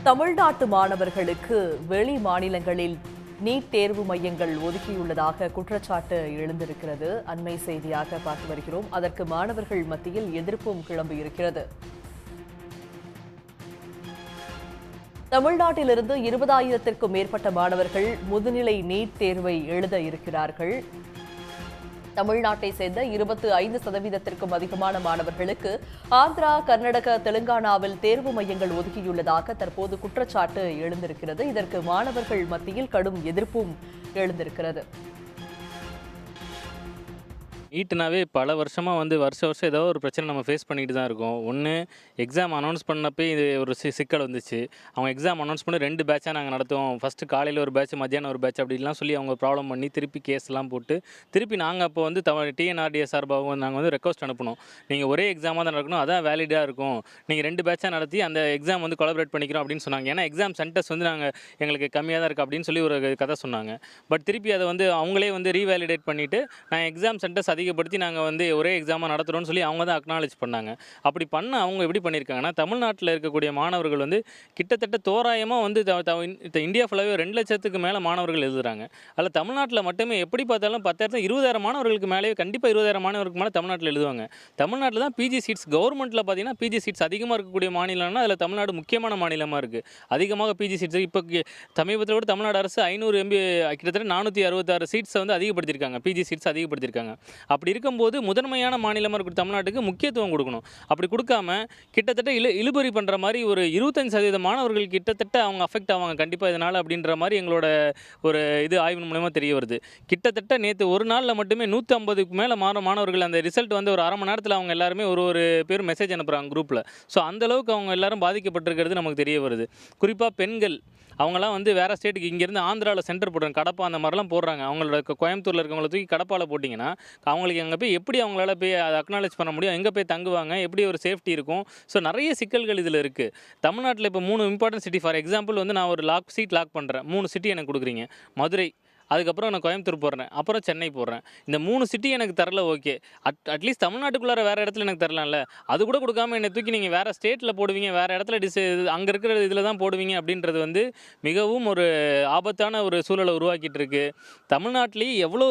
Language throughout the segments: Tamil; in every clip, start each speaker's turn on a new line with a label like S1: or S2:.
S1: தமிழ்நாட்டு மாணவர்களுக்கு வெளி மாநிலங்களில் நீட் தேர்வு மையங்கள் ஒதுக்கியுள்ளதாக குற்றச்சாட்டு எழுந்திருக்கிறது. அண்மை செய்தியாக பார்த்து வருகிறோம். அதற்கு மாணவர்கள் மத்தியில் எதிர்ப்பும் கிளம்பியிருக்கிறது. தமிழ்நாட்டிலிருந்து 20,000க்கும் மேற்பட்ட மாணவர்கள் முதுநிலை நீட் தேர்வை எழுத இருக்கிறார்கள். தமிழ்நாட்டை சேர்ந்த 25% அதிகமான மாணவர்களுக்கு ஆந்திரா, கர்நாடகா, தெலுங்கானாவில் தேர்வு மையங்கள் ஒதுக்கியுள்ளதாக தற்போது குற்றச்சாட்டு எழுந்திருக்கிறது. இதற்கு மாணவர்கள் மத்தியில் கடும் எதிர்ப்பும் எழுந்திருக்கிறது.
S2: நீட்னாவே பல வருஷமாக வருஷம் ஏதோ ஒரு பிரச்சனை நம்ம ஃபேஸ் பண்ணிட்டு தான் இருக்கோம். ஒன்று, எக்ஸாம் அனௌன்ஸ் பண்ணப்போ இது ஒரு சிக்கல் வந்துச்சு. அவங்க எக்ஸாம் அனௌன்ஸ் பண்ணி 2 பேட்சாக நாங்கள் நடத்துவோம். ஃபஸ்ட்டு காலையில் ஒரு பேட்ச், மத்தியானம் ஒரு பேட்ச் அப்படிலாம் சொல்லி அவங்க ப்ராப்ளம் பண்ணி திருப்பி கேஸ்லாம் போட்டு திருப்பி நாங்கள் அப்போ டிஎன்ஆர்டிஏ சார்பாகவும் நாங்கள் ரெக்வஸ்ட் அனுப்பினோம். நீங்கள் ஒரே எக்ஸாமாக தான் நடக்கணும், அதான் வேலிடாக இருக்கும். நீங்கள் 2 பேட்சாக நடத்தி அந்த எக்ஸாம் கொலாபரேட் பண்ணிக்கிறோம் அப்படின்னு சொன்னாங்க. ஏன்னா எக்ஸாம் சென்டர்ஸ் நாங்கள் எங்களுக்கு கம்மியாக தான் இருக்குது அப்படின்னு சொல்லி ஒரு கதை சொன்னாங்க. பட் திருப்பி அதை அவங்களே ரீவேலிடேட் பண்ணிவிட்டு நாங்கள் எக்ஸாம் சென்டர்ஸ் அதிகப்படுத்தி நாங்கள் ஒரே எக்ஸாமாக நடத்துகிறோம்னு சொல்லி அவங்க தான் அக்னாலேஜ் பண்ணாங்க. அப்படி பண்ண அவங்க எப்படி பண்ணியிருக்காங்கன்னா, தமிழ்நாட்டில் இருக்கக்கூடிய மாணவர்கள் கிட்டத்தட்ட தோராயமாக இந்தியா ஃபுல்லாகவே 2 லட்சத்துக்கு மேலே மாணவர்கள் எழுதுகிறாங்க. அதில் தமிழ்நாட்டில் மட்டுமே எப்படி பார்த்தாலும் 10,000 20,000 மாணவர்களுக்கு மேலே, கண்டிப்பாக 20,000 மாணவர்களுக்கு மேலே தமிழ்நாட்டில் எழுதுவாங்க. தமிழ்நாட்டில் தான் பிஜி சீட்ஸ் கவர்மெண்ட்டில் பார்த்தீங்கன்னா பிஜி சீட்ஸ் அதிகமாக இருக்கக்கூடிய மாநிலம்னா அதில் தமிழ்நாடு முக்கியமான மாநிலமாக இருக்குது. அதிகமாக பிஜி சீட்ஸ் இப்போ சமீபத்தில் கூட தமிழ்நாடு அரசு 500 கிட்டத்தட்ட 466 சீட்ஸை அதிகப்படுத்தியிருக்காங்க. PG seeds அதிகப்படுத்தியிருக்காங்க. அப்படி இருக்கும்போது முதன்மையான மாநிலமாக இருக்கிற தமிழ்நாட்டுக்கு முக்கியத்துவம் கொடுக்கணும். அப்படி கொடுக்காம கிட்டத்தட்ட இழுபறி பண்ணுற மாதிரி ஒரு 25% மாணவர்கள் கிட்டத்தட்ட அவங்க அஃபெக்ட் ஆவாங்க கண்டிப்பாக இதனால் அப்படின்ற மாதிரி எங்களோட ஒரு ஆய்வின் மூலமாக தெரிய வருது. கிட்டத்தட்ட நேற்று ஒரு நாளில் மட்டுமே 150க்கு மேலே மாணவர்கள் அந்த ரிசல்ட் ஒரு அரை மணி நேரத்தில் அவங்க எல்லாருமே ஒரு பேர் மெசேஜ் அனுப்புகிறாங்க குரூப்பில். ஸோ அந்தளவுக்கு அவங்க எல்லாரும் பாதிக்கப்பட்டிருக்கிறது நமக்கு தெரிய வருது. குறிப்பாக பெண்கள் அவங்களாம் வேறு ஸ்டேட்டுக்கு இங்கேருந்து ஆந்திராவில் சென்டர் போடுறாங்க, கடப்பா அந்த மாதிரிலாம் போடுறாங்க. அவங்களோட கோயம்புத்தூரில் இருக்கவங்களை தூக்கி கடப்பாவில் போட்டிங்கன்னா அவங்களுக்கு அங்கே போய் எப்படி அவங்களால போய் அதை அக்னாலேஜ் பண்ண முடியும், எங்கே போய் தங்குவாங்க, எப்படி ஒரு சேஃப்டி இருக்கும். ஸோ நிறைய சிக்கல்கள் இதில் இருக்குது. தமிழ்நாட்டில் இப்போ 3 இம்பார்ட்டன்ட் சிட்டி, ஃபார் எக்ஸாம்பிள் நான் ஒரு சீட் லாக் பண்ணுறேன். 3 சிட்டி எனக்கு கொடுக்குறீங்க. மதுரை, அதுக்கப்புறம் நான் கோயம்புத்தூர் போடுறேன், அப்புறம் சென்னை போடுறேன். இந்த 3 சிட்டி எனக்கு தரல, ஓகே. அட்லீஸ்ட் தமிழ்நாட்டுக்குள்ளார வேறு இடத்துல எனக்கு தரலாம்ல. அது கூட கொடுக்காம என்னை தூக்கி நீங்கள் வேறு ஸ்டேட்டில் போடுவீங்க, வேறு இடத்துல அங்கே இருக்கிற இதில் தான் போடுவீங்க அப்படின்றது மிகவும் ஒரு ஆபத்தான ஒரு சூழலை உருவாக்கிட்டு இருக்கு. தமிழ்நாட்டிலேயே எவ்வளோ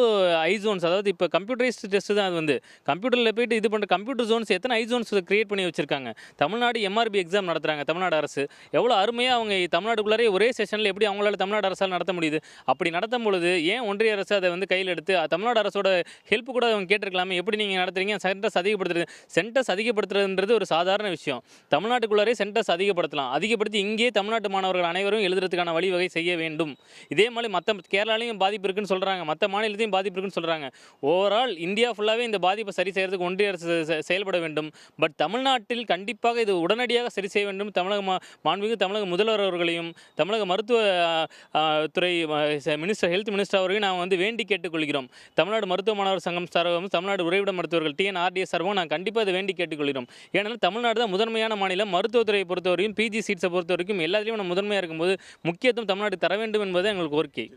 S2: ஐசோன்ஸ், அதாவது இப்போ கம்ப்யூட்டரைஸ்டு டெஸ்ட் தான் அது கம்ப்யூட்டரில் போய்ட்டு இது பண்ணுற கம்ப்யூட்டர் ஜோன்ஸ், எத்தனை ஐசோன்ஸ் கிரியேட் பண்ணி வச்சுருக்காங்க. தமிழ்நாடு எம்ஆர்பி எக்ஸாம் நடத்துகிறாங்க தமிழ்நாடு அரசு. எவ்வளோ அருமையாக அவங்க தமிழ்நாட்டுக்குள்ளாரே ஒரே செஷனில் எப்படி அவங்களால தமிழ்நாடு அரசால் நடத்த முடியுது. அப்படி நடத்தும் பொழுது ஏன் ஒன்றிய அரசு அதை கையில் எடுத்து தமிழ்நாடு அரசோட ஹெல்ப் கூட அவங்க கேட்டிருக்கலாமே. எப்படி நீங்கள் நடத்துறீங்க, சென்டர்ஸ் அதிகப்படுத்துறது. சென்டர்ஸ் அதிகப்படுத்துறதுன்றது ஒரு சாதாரண விஷயம். தமிழ்நாட்டுக்குள்ளாரே சென்டர்ஸ் அதிகப்படுத்தலாம். அதிகப்படுத்தி இங்கே தமிழ்நாட்டு மாணவர்கள் அனைவரும் எழுதுறதுக்கான வழிவகை செய்ய வேண்டும். இதே மாதிரி மற்ற கேரளாலையும் பாதிப்பு இருக்குன்னு சொல்கிறாங்க, மற்ற மாநிலத்தையும் பாதிப்பு இருக்குன்னு சொல்கிறாங்க. ஓவரால் இந்தியா ஃபுல்லாகவே இந்த பாதிப்பை சரி செய்யறதுக்கு ஒன்றிய அரசு செயல்பட வேண்டும். பட் தமிழ்நாட்டில் கண்டிப்பாக இது உடனடியாக சரி செய்ய வேண்டும். மாண்புமிகு தமிழக முதல்வர் அவர்களையும் தமிழக மருத்துவ துறை மினிஸ்டர், ஹெல்த் மினிஸ்டர் அவரையும் நாங்கள் வேண்டி கேட்டுக்கொள்கிறோம். தமிழ்நாடு மருத்துவ மாணவர் சங்கம் சார்பாகவும் தமிழ்நாடு உறைவிட மருத்துவர்கள் டிஎன்ஆர்டிஏ சார்பாகவும் நாங்கள் கண்டிப்பாக இதை வேண்டி கேட்டுக்கொள்கிறோம். ஏன்னா தமிழ்நாடு தான் முதன்மையான மாநிலம். மருத்துவத்துறையை பொறுத்தவரைக்கும் பிஜி சீட்ஸை பொறுத்த வரைக்கும் எல்லாத்துலேயும் நம்ம முதன்மையாக இருக்கும்போது முக்கியத்துவம் தமிழ்நாடு தர வேண்டும் என்பது எங்களுக்கு கோரிக்கை.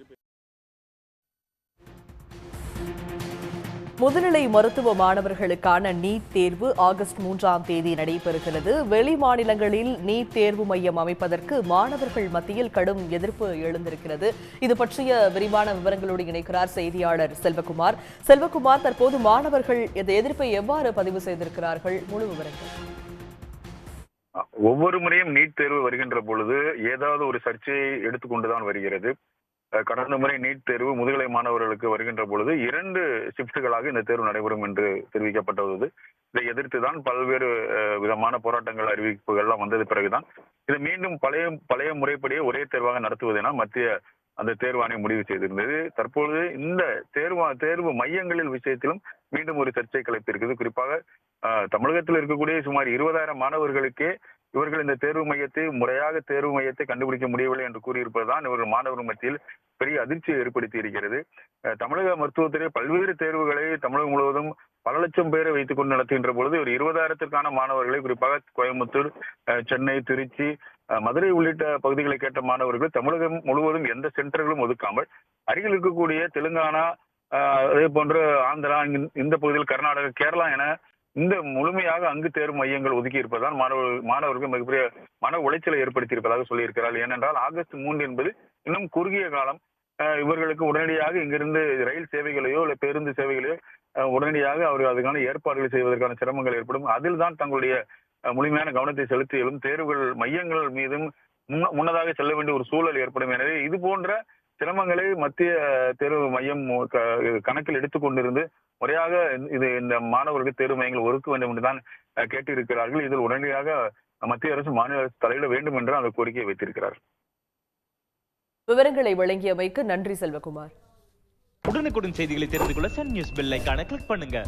S1: முதுநிலை மருத்துவ மாணவர்களுக்கான நீட் தேர்வு ஆகஸ்ட் 3ஆம் தேதி நடைபெறுகிறது. வெளி மாநிலங்களில் நீட் தேர்வு மையம் அமைப்பதற்கு மாணவர்கள் மத்தியில் கடும் எதிர்ப்பு எழுந்திருக்கிறது. இது பற்றிய விரிவான விவரங்களோடு இணைக்கிறார் செய்தியாளர் செல்வகுமார். செல்வகுமார், தற்போது மாணவர்கள் இந்த எதிர்ப்பை எவ்வாறு பதிவு செய்திருக்கிறார்கள்? முழு விவரங்கள்.
S3: ஒவ்வொரு முறையும் நீட் தேர்வு வருகின்ற பொழுது ஏதாவது ஒரு சர்ச்சையை எடுத்துக்கொண்டுதான் வருகிறது. கடந்த முறை நீட் தேர்வு முதுகலை மாணவர்களுக்கு வருகின்ற பொழுது 2 ஷிப்டுகளாக இந்த தேர்வு நடைபெறும் என்று தெரிவிக்கப்பட்டது. இதை எதிர்த்துதான் பல்வேறு விதமான போராட்டங்கள், அறிவிப்புகள்லாம் வந்தது. பிறகுதான் இதை மீண்டும் பழைய முறைப்படியே ஒரே தேர்வாக நடத்துவதென மத்திய அந்த தேர்வாணையம் முடிவு செய்திருந்தது. தற்பொழுது இந்த தேர்வு மையங்களில் விஷயத்திலும் மீண்டும் ஒரு சர்ச்சை கிளப்பியிருக்குது. குறிப்பாக தமிழகத்தில் இருக்கக்கூடிய சுமார் 20,000 மாணவர்களுக்கே இவர்கள் இந்த தேர்வு மையத்தை கண்டுபிடிக்க முடியவில்லை என்று கூறியிருப்பதுதான் இவர்கள் மாணவர் மத்தியில் பெரிய அதிர்ச்சியை ஏற்படுத்தி இருக்கிறது. தமிழக மருத்துவத்துறை பல்வேறு தேர்வுகளை தமிழகம் முழுவதும் பல லட்சம் பேரை வைத்துக் கொண்டு நடத்துகின்ற பொழுது ஒரு 20,000த்திற்கான மாணவர்களை, குறிப்பாக கோயம்புத்தூர், சென்னை, திருச்சி, மதுரை உள்ளிட்ட பகுதிகளை கேட்ட மாணவர்கள் தமிழகம் முழுவதும் எந்த சென்டர்களும் ஒதுக்காமல் அருகில் இருக்கக்கூடிய தெலுங்கானா, அதே போன்று ஆந்திரா, இந்த பகுதியில் கர்நாடகா, கேரளா என இந்த முழுமையாக அங்கு தேர்வு மையங்கள் ஒதுக்கி இருப்பதால் மாணவர்களுக்கு மிகப்பெரிய மன உளைச்சலை ஏற்படுத்தி இருப்பதாக சொல்லியிருக்கிறார். ஏனென்றால் ஆகஸ்ட் 3 என்பது இன்னும் குறுகிய காலம். இவர்களுக்கு உடனடியாக இங்கிருந்து ரயில் சேவைகளையோ இல்ல பேருந்து சேவைகளையோ உடனடியாக அவர்கள் அதுக்கான ஏற்பாடுகள் செய்வதற்கான சிரமங்கள் ஏற்படும். அதில் தான் தங்களுடைய முழுமையான கவனத்தை செலுத்தியும் தேர்வுகள் மையங்கள் மீதும் முன்னதாக செல்ல வேண்டிய ஒரு சூழல் ஏற்படும். எனவே இது போன்ற சிரமங்களை மத்திய தேர்வு மையம் கணக்கில் எடுத்துக்கொண்டிருந்து முறையாக இந்த மாணவர்களுக்கு தேர்வு மையங்கள் ஒதுக்க வேண்டும் என்றுதான் கேட்டிருக்கிறார்கள். இதில் உடனடியாக மத்திய அரசு மாநில அரசு தலையிட வேண்டும் என்று அந்த கோரிக்கையை வைத்திருக்கிறார்.
S1: விவரங்களை வழங்கியமைக்கு நன்றி செல்வகுமார்.
S4: உடனுக்குடன் செய்திகளை தெரிந்து கொள்ள சன் நியூஸ் பெல் ஐகானை கிளிக் பண்ணுங்க.